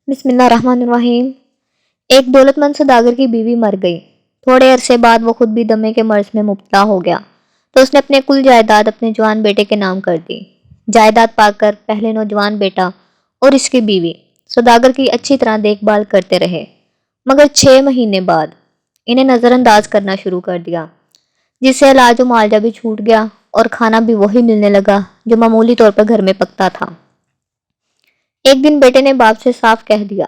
بسم اللہ الرحمن الرحیم۔ ایک دولتمند سوداگر کی بیوی مر گئی۔ تھوڑے عرصے بعد وہ خود بھی دمے کے مرض میں مبتلا ہو گیا تو اس نے اپنے کل جائیداد اپنے جوان بیٹے کے نام کر دی۔ جائیداد پا کر پہلے نوجوان بیٹا اور اس کی بیوی سوداگر کی اچھی طرح دیکھ بھال کرتے رہے، مگر 6 مہینے بعد انہیں نظر انداز کرنا شروع کر دیا، جس سے علاج و معالجہ بھی چھوٹ گیا اور کھانا بھی وہی ملنے لگا جو معمولی طور پر گھر میں پکتا تھا۔ ایک دن بیٹے نے باپ سے صاف کہہ دیا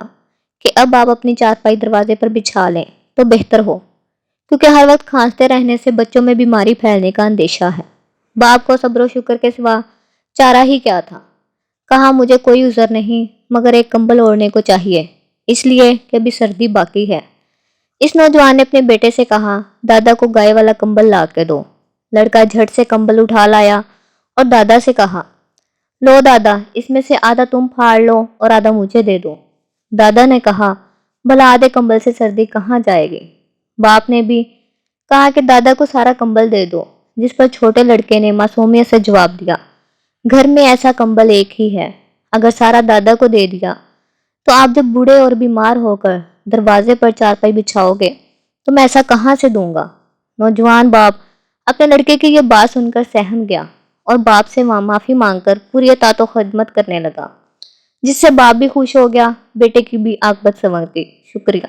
کہ اب آپ اپنی چارپائی دروازے پر بچھا لیں تو بہتر ہو، کیونکہ ہر وقت کھانستے رہنے سے بچوں میں بیماری پھیلنے کا اندیشہ ہے۔ باپ کو صبر و شکر کے سوا چارہ ہی کیا تھا۔ کہا مجھے کوئی عذر نہیں، مگر ایک کمبل اوڑھنے کو چاہیے، اس لیے کہ ابھی سردی باقی ہے۔ اس نوجوان نے اپنے بیٹے سے کہا دادا کو گائے والا کمبل لا کے دو۔ لڑکا جھٹ سے کمبل اٹھا لایا اور دادا سے کہا لو دادا، اس میں سے آدھا تم پھاڑ لو اور آدھا مجھے دے دو۔ دادا نے کہا بھلا آدھے کمبل سے سردی کہاں جائے گی؟ باپ نے بھی کہا کہ دادا کو سارا کمبل دے دو، جس پر چھوٹے لڑکے نے معصومیت سے جواب دیا گھر میں ایسا کمبل ایک ہی ہے، اگر سارا دادا کو دے دیا تو آپ جب بوڑھے اور بیمار ہو کر دروازے پر چارپائی بچھاؤ گے تو میں ایسا کہاں سے دوں گا؟ نوجوان باپ اپنے لڑکے کی یہ بات سن کر سہم گیا اور باپ سے معافی مانگ کر پوری اطاعت و خدمت کرنے لگا، جس سے باپ بھی خوش ہو گیا، بیٹے کی بھی عاقبت سنور گئی۔ شکریہ۔